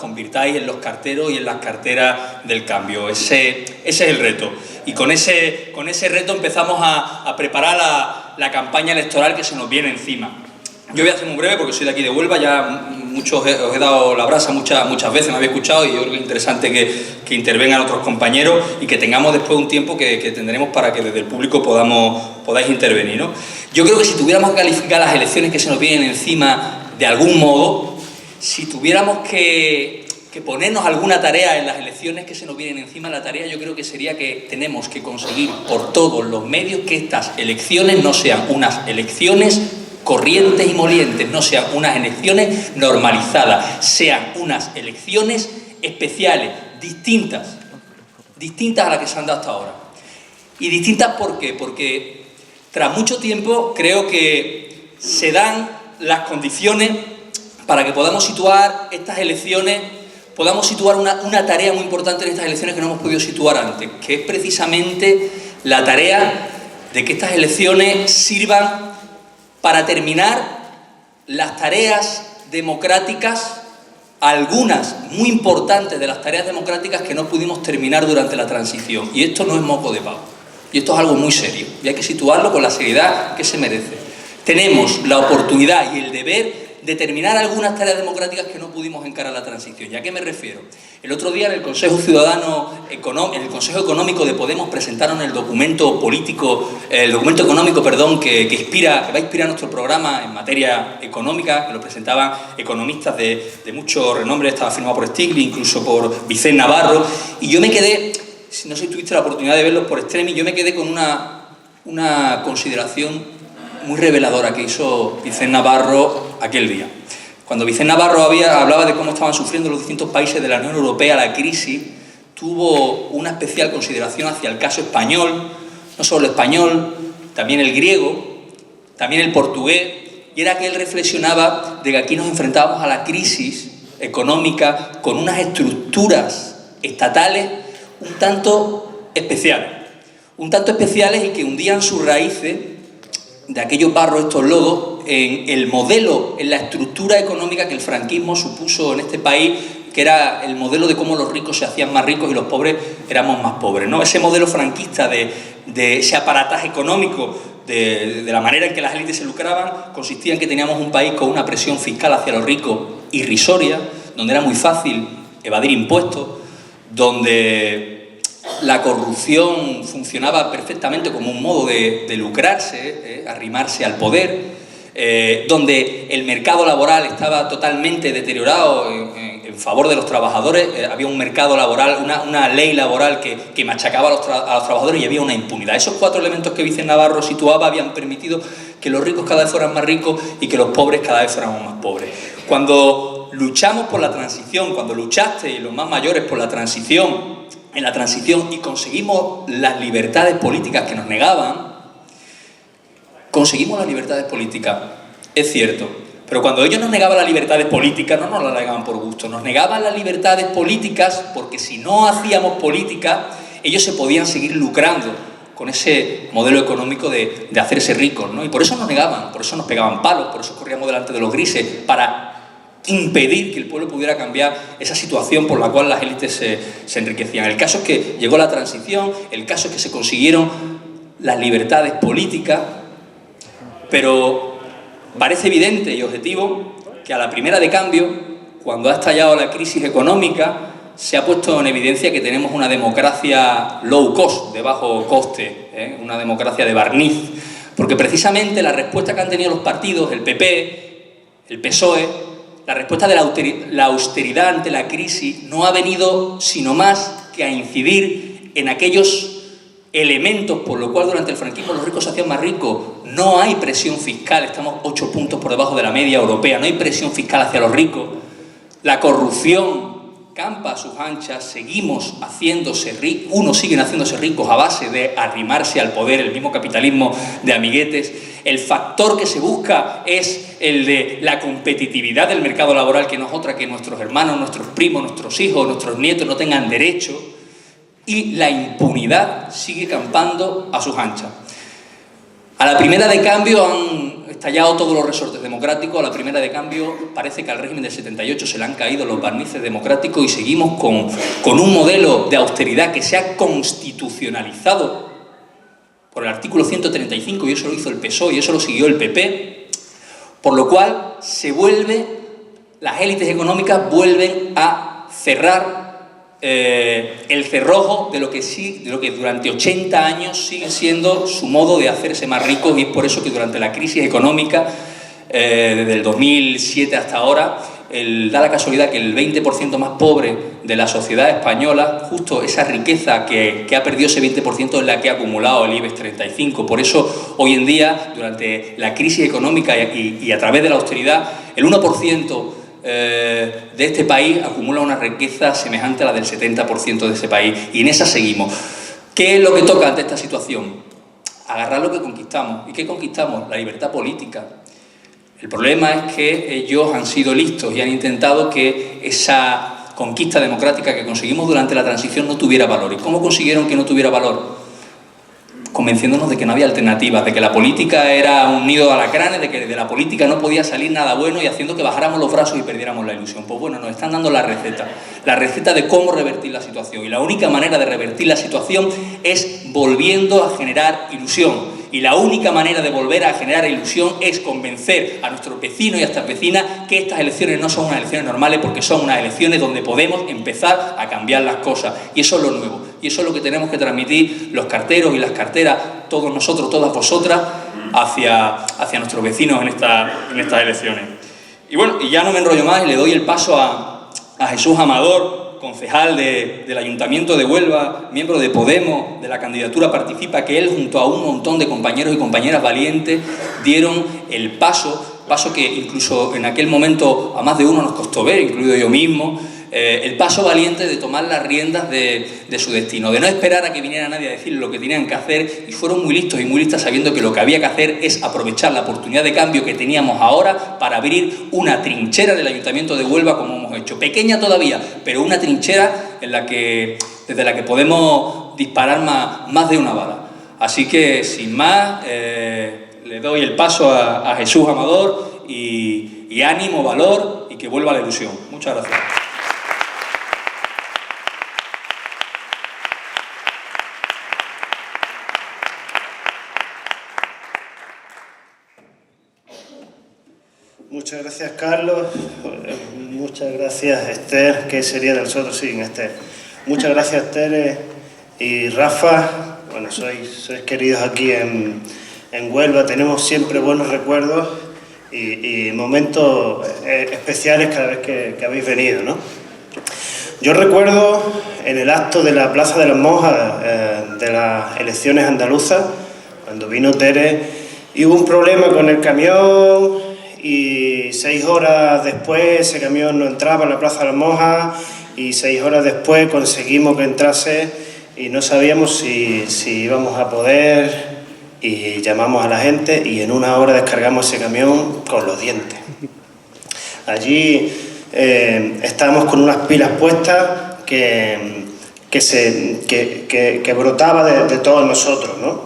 convirtáis en los carteros y en las carteras del cambio. Ese es el reto. Y con ese reto empezamos a preparar la campaña electoral que se nos viene encima. Yo voy a ser muy breve porque soy de aquí de Huelva, ya os he dado la brasa muchas veces, me habéis escuchado, y yo creo que es interesante que intervengan otros compañeros y que tengamos después un tiempo que tendremos para que desde el público podáis intervenir, ¿no? Yo creo que si tuviéramos que calificar las elecciones que se nos vienen encima de algún modo, si tuviéramos que ponernos alguna tarea en las elecciones que se nos vienen encima, la tarea yo creo que sería que tenemos que conseguir por todos los medios que estas elecciones no sean unas elecciones corrientes y molientes, no sean unas elecciones normalizadas, sean unas elecciones especiales, distintas a las que se han dado hasta ahora. ¿Y distintas por qué? Porque tras mucho tiempo creo que se dan las condiciones para que podamos situar estas elecciones, podamos situar una tarea muy importante en estas elecciones que no hemos podido situar antes, que es precisamente la tarea de que estas elecciones sirvan para terminar las tareas democráticas, algunas muy importantes de las tareas democráticas que no pudimos terminar durante la transición. Y esto no es moco de pavo, y esto es algo muy serio, y hay que situarlo con la seriedad que se merece. Tenemos la oportunidad y el deber de terminar algunas tareas democráticas que no pudimos encarar la transición. ¿Y a qué me refiero? El otro día en el Consejo Económico de Podemos presentaron el documento económico que va a inspirar nuestro programa en materia económica, que lo presentaban economistas de mucho renombre, estaba firmado por Stiglitz, incluso por Vicente Navarro, y yo me quedé, si no sé si tuviste la oportunidad de verlos por Extremi, yo me quedé con una consideración muy reveladora que hizo Vicente Navarro aquel día. Cuando Vicente Navarro hablaba de cómo estaban sufriendo los distintos países de la Unión Europea la crisis, tuvo una especial consideración hacia el caso español, no solo el español, también el griego, también el portugués, y era que él reflexionaba de que aquí nos enfrentábamos a la crisis económica con unas estructuras estatales un tanto especiales y que hundían sus raíces de aquellos barros, estos lodos, en el modelo, en la estructura económica que el franquismo supuso en este país, que era el modelo de cómo los ricos se hacían más ricos y los pobres éramos más pobres, ¿no? Ese modelo franquista de ese aparataje económico, de la manera en que las élites se lucraban, consistía en que teníamos un país con una presión fiscal hacia los ricos irrisoria, donde era muy fácil evadir impuestos, donde la corrupción funcionaba perfectamente como un modo de lucrarse, arrimarse al poder, donde el mercado laboral estaba totalmente deteriorado en favor de los trabajadores, había un mercado laboral, una ley laboral que machacaba a los trabajadores y había una impunidad. Esos cuatro elementos que Vicente Navarro situaba habían permitido que los ricos cada vez fueran más ricos y que los pobres cada vez fuéramos más pobres. Cuando luchamos por la transición, cuando luchaste y los más mayores por la transición, en la transición, y conseguimos las libertades políticas que nos negaban, conseguimos las libertades políticas, es cierto, pero cuando ellos nos negaban las libertades políticas, no nos las negaban por gusto, nos negaban las libertades políticas porque si no hacíamos política, ellos se podían seguir lucrando con ese modelo económico de hacerse ricos, ¿no? Y por eso nos negaban, por eso nos pegaban palos, por eso corríamos delante de los grises, para impedir que el pueblo pudiera cambiar esa situación por la cual las élites se enriquecían. El caso es que llegó la transición, el caso es que se consiguieron las libertades políticas, pero parece evidente y objetivo que a la primera de cambio, cuando ha estallado la crisis económica, se ha puesto en evidencia que tenemos una democracia low cost, de bajo coste, una democracia de barniz, porque precisamente la respuesta que han tenido los partidos, el PP, el PSOE, la respuesta de la austeridad ante la crisis no ha venido sino más que a incidir en aquellos elementos por los cuales durante el franquismo los ricos se hacían más ricos. No hay presión fiscal, estamos 8 puntos por debajo de la media europea, no hay presión fiscal hacia los ricos. La corrupción campa a sus anchas, seguimos haciéndose ricos, unos siguen haciéndose ricos a base de arrimarse al poder, el mismo capitalismo de amiguetes. El factor que se busca es el de la competitividad del mercado laboral, que no es otra que nuestros hermanos, nuestros primos, nuestros hijos, nuestros nietos no tengan derecho, y la impunidad sigue campando a sus anchas. A la primera de cambio estallado todos los resortes democráticos, a la primera de cambio parece que al régimen del 78 se le han caído los barnices democráticos y seguimos con un modelo de austeridad que se ha constitucionalizado por el artículo 135, y eso lo hizo el PSOE y eso lo siguió el PP, por lo cual las élites económicas vuelven a cerrar el cerrojo de lo que durante 80 años sigue siendo su modo de hacerse más ricos, y es por eso que durante la crisis económica desde el 2007 hasta ahora da la casualidad que el 20% más pobre de la sociedad española, justo esa riqueza que ha perdido ese 20% es la que ha acumulado el IBEX 35. Por eso hoy en día, durante la crisis económica y a través de la austeridad, el 1% de este país acumula una riqueza semejante a la del 70% de ese país, y en esa seguimos. ¿Qué es lo que toca ante esta situación? Agarrar lo que conquistamos. ¿Y qué conquistamos? La libertad política. El problema es que ellos han sido listos y han intentado que esa conquista democrática que conseguimos durante la transición no tuviera valor. ¿Y cómo consiguieron que no tuviera valor? Convenciéndonos de que no había alternativas, de que la política era un nido de alacranes, de que de la política no podía salir nada bueno, y haciendo que bajáramos los brazos y perdiéramos la ilusión. Pues bueno, nos están dando la receta de cómo revertir la situación, y la única manera de revertir la situación es volviendo a generar ilusión. Y la única manera de volver a generar ilusión es convencer a nuestros vecinos y a estas vecinas que estas elecciones no son unas elecciones normales, porque son unas elecciones donde podemos empezar a cambiar las cosas. Y eso es lo nuevo. Y eso es lo que tenemos que transmitir los carteros y las carteras, todos nosotros, todas vosotras, hacia nuestros vecinos en estas elecciones. Y bueno, y ya no me enrollo más y le doy el paso a Jesús Amador, concejal del Ayuntamiento de Huelva, miembro de Podemos, de la candidatura Participa, que él junto a un montón de compañeros y compañeras valientes dieron el paso que incluso en aquel momento a más de uno nos costó ver, incluido yo mismo, el paso valiente de tomar las riendas de su destino, de no esperar a que viniera nadie a decirle lo que tenían que hacer, y fueron muy listos y muy listas sabiendo que lo que había que hacer es aprovechar la oportunidad de cambio que teníamos ahora para abrir una trinchera del Ayuntamiento de Huelva, como hemos hecho, pequeña todavía, pero una trinchera desde la que podemos disparar más de una bala. Así que, sin más, le doy el paso a Jesús Amador y ánimo, valor, y que vuelva la ilusión. Muchas gracias. Muchas gracias, Carlos. Muchas gracias, Esther. ¿Qué sería de nosotros sin Esther? Muchas gracias, Esther y Rafa. Bueno, sois queridos aquí en Huelva. Tenemos siempre buenos recuerdos y momentos especiales cada vez que habéis venido, ¿no? Yo recuerdo en el acto de la Plaza de las Monjas de las elecciones andaluzas, cuando vino Tere y hubo un problema con el camión, y 6 horas después ese camión no entraba en la Plaza de las Monjas, y 6 horas después conseguimos que entrase y no sabíamos si íbamos a poder, y llamamos a la gente y en 1 hora descargamos ese camión con los dientes. Allí estábamos con unas pilas puestas que brotaba de todos nosotros, ¿no?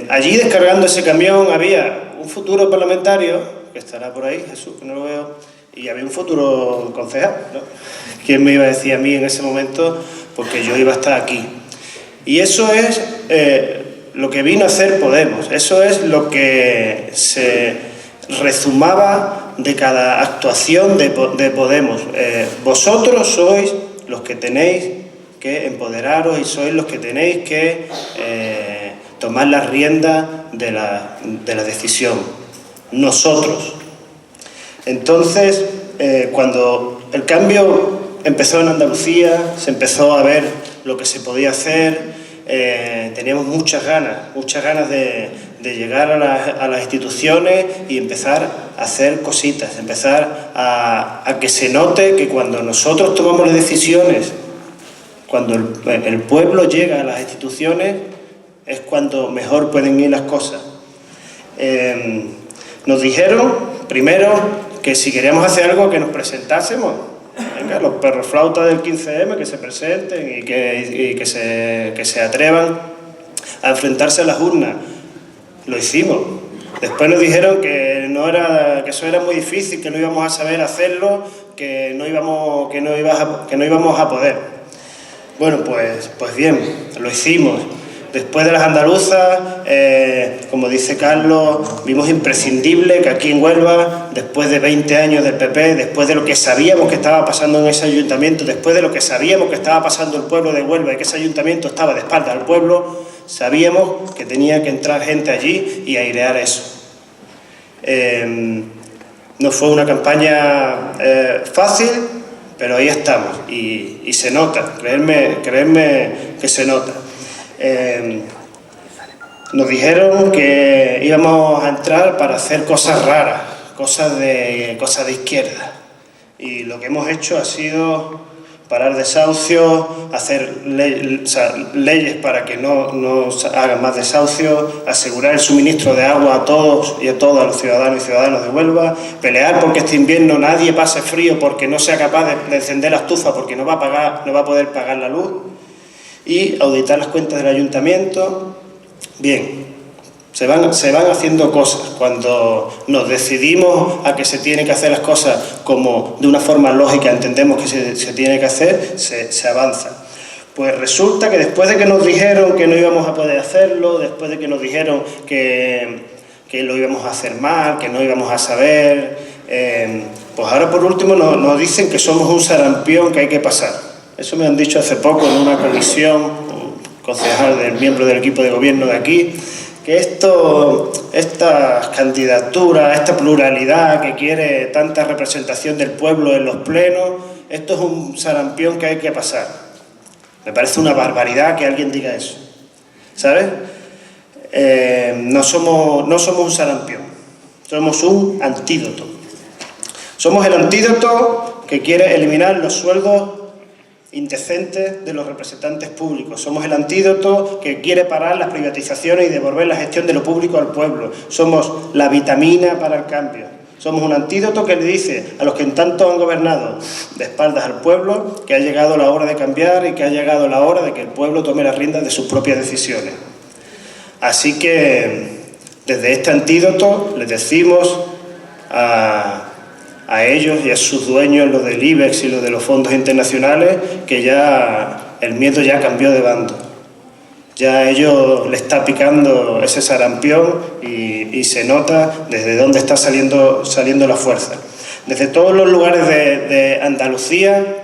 Allí descargando ese camión había un futuro parlamentario, que estará por ahí, Jesús, que no lo veo, y había un futuro concejal, ¿no? ¿Quién me iba a decir a mí en ese momento? Porque yo iba a estar aquí. Y eso es lo que vino a hacer Podemos, eso es lo que se rezumaba de cada actuación de Podemos. Vosotros sois los que tenéis que empoderaros y sois los que tenéis que tomar las riendas de la decisión. Nosotros. Entonces, cuando el cambio empezó en Andalucía, se empezó a ver lo que se podía hacer, teníamos muchas ganas de llegar a las instituciones y empezar a hacer cositas, empezar a que se note que cuando nosotros tomamos las decisiones, cuando el pueblo llega a las instituciones, es cuando mejor pueden ir las cosas. Nos dijeron, primero, que si queríamos hacer algo, que nos presentásemos. Venga, los perros flautas del 15M, que se presenten y que se atrevan a enfrentarse a las urnas. Lo hicimos. Después nos dijeron que eso era muy difícil, que no íbamos a saber hacerlo, que no íbamos a poder. Bueno, pues bien, lo hicimos. Después de las andaluzas, como dice Carlos, vimos imprescindible que aquí en Huelva, después de 20 años del PP, después de lo que sabíamos que estaba pasando en ese ayuntamiento, después de lo que sabíamos que estaba pasando el pueblo de Huelva y que ese ayuntamiento estaba de espaldas al pueblo, sabíamos que tenía que entrar gente allí y airear eso. No fue una campaña fácil, pero ahí estamos y se nota, creedme que se nota. Nos dijeron que íbamos a entrar para hacer cosas raras, cosas de izquierda, y lo que hemos hecho ha sido parar desahucios, hacer leyes para que no hagan más desahucios, asegurar el suministro de agua a todos y a todos los ciudadanos y ciudadanas de Huelva, pelear porque este invierno nadie pase frío porque no sea capaz de encender la estufa porque no va a poder pagar la luz, y auditar las cuentas del ayuntamiento. Bien, se van haciendo cosas. Cuando nos decidimos a que se tienen que hacer las cosas como de una forma lógica entendemos que se tiene que hacer, se avanza. Pues resulta que después de que nos dijeron que no íbamos a poder hacerlo, después de que nos dijeron que lo íbamos a hacer mal, que no íbamos a saber, pues ahora por último nos dicen que somos un sarampión que hay que pasar. Eso me han dicho hace poco en una comisión, un concejal, miembro del equipo de gobierno de aquí, que estas candidaturas, esta pluralidad que quiere tanta representación del pueblo en los plenos, esto es un sarampión que hay que pasar. Me parece una barbaridad que alguien diga eso, ¿sabes? No somos un sarampión, somos un antídoto. Somos el antídoto que quiere eliminar los sueldos indecentes de los representantes públicos. Somos el antídoto que quiere parar las privatizaciones y devolver la gestión de lo público al pueblo. Somos la vitamina para el cambio. Somos un antídoto que le dice a los que en tanto han gobernado de espaldas al pueblo que ha llegado la hora de cambiar y que ha llegado la hora de que el pueblo tome las riendas de sus propias decisiones. Así que desde este antídoto les decimos a ellos y a sus dueños, los del IBEX y los de los fondos internacionales, que ya el miedo ya cambió de bando. Ya a ellos le está picando ese sarampión y se nota desde dónde está saliendo la fuerza. Desde todos los lugares de Andalucía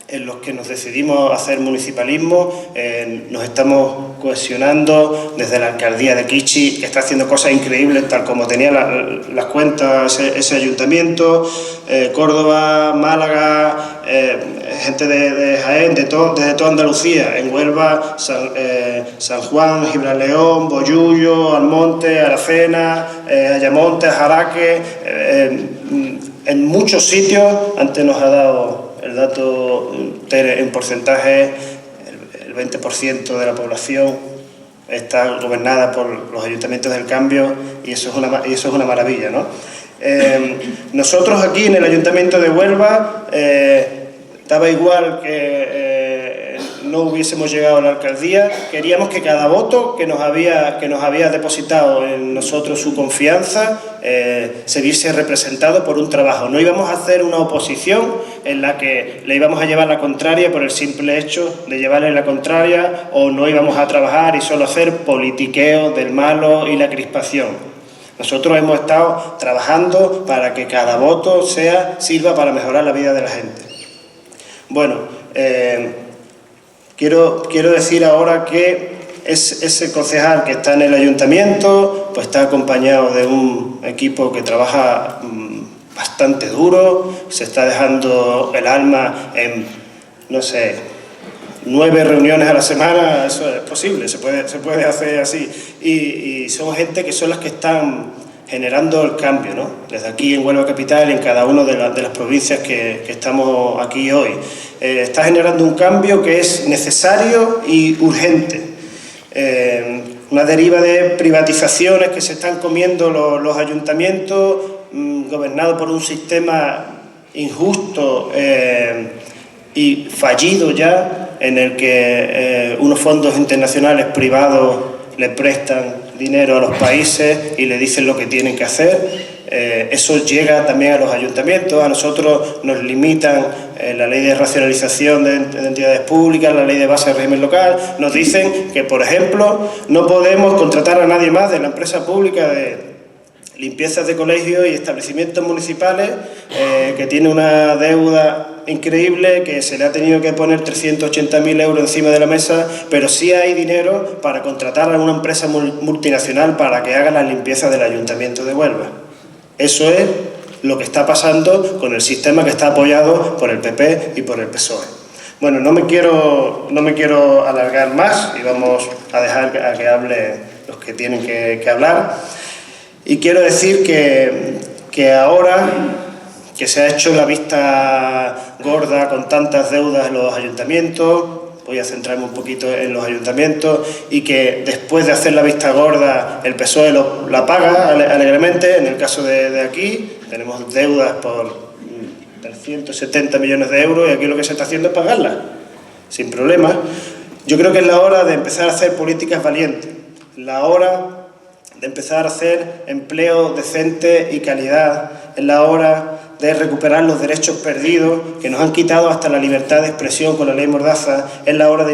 en los que nos decidimos a hacer municipalismo, nos estamos cohesionando desde la alcaldía de Kichi, que está haciendo cosas increíbles, tal como tenía las cuentas ese ayuntamiento, Córdoba, Málaga, gente de Jaén, desde toda Andalucía, en Huelva, San Juan, Gibraleón, Bollullo, Almonte, Aracena, Ayamonte, Jaraque, en muchos sitios. Antes nos ha dado el dato en porcentaje, el 20% de la población está gobernada por los ayuntamientos del cambio, y eso es una maravilla, ¿no? Nosotros aquí en el Ayuntamiento de Huelva daba igual que no hubiésemos llegado a la alcaldía, queríamos que cada voto que nos había depositado en nosotros su confianza se viese representado por un trabajo. No íbamos a hacer una oposición en la que le íbamos a llevar la contraria por el simple hecho de llevarle la contraria, o no íbamos a trabajar y solo hacer politiqueo del malo y la crispación. Nosotros hemos estado trabajando para que cada voto sirva para mejorar la vida de la gente. Bueno, quiero decir ahora que ese concejal que está en el ayuntamiento pues está acompañado de un equipo que trabaja bastante duro, se está dejando el alma en, no sé, 9 reuniones a la semana. Eso es posible, se puede hacer así, y son gente que son las que están generando el cambio, ¿no? Desde aquí en Huelva Capital y en cada una de las provincias que estamos aquí hoy. Está generando un cambio que es necesario y urgente. Una deriva de privatizaciones que se están comiendo los ayuntamientos, gobernados por un sistema injusto y fallido ya, en el que unos fondos internacionales privados le prestan dinero a los países y le dicen lo que tienen que hacer. Eso llega también a los ayuntamientos. A nosotros nos limitan la ley de racionalización de entidades públicas, la ley de base de régimen local. Nos dicen que, por ejemplo, no podemos contratar a nadie más de la empresa pública de limpiezas de colegios y establecimientos municipales, que tiene una deuda increíble, que se le ha tenido que poner 380.000 euros encima de la mesa, pero sí hay dinero para contratar a una empresa multinacional para que haga las limpiezas del Ayuntamiento de Huelva. Eso es lo que está pasando con el sistema que está apoyado por el PP y por el PSOE. Bueno, no me quiero alargar más y vamos a dejar a que hable los que tienen que hablar. Y quiero decir que ahora que se ha hecho la vista gorda con tantas deudas en los ayuntamientos, voy a centrarme un poquito en los ayuntamientos, y que después de hacer la vista gorda el PSOE la paga alegremente. En el caso de aquí tenemos deudas por 370 millones de euros y aquí lo que se está haciendo es pagarlas sin problemas. Yo creo que es la hora de empezar a hacer políticas valientes, la hora de empezar a hacer empleo decente y calidad, es la hora de recuperar los derechos perdidos que nos han quitado hasta la libertad de expresión con la ley Mordaza, es la hora de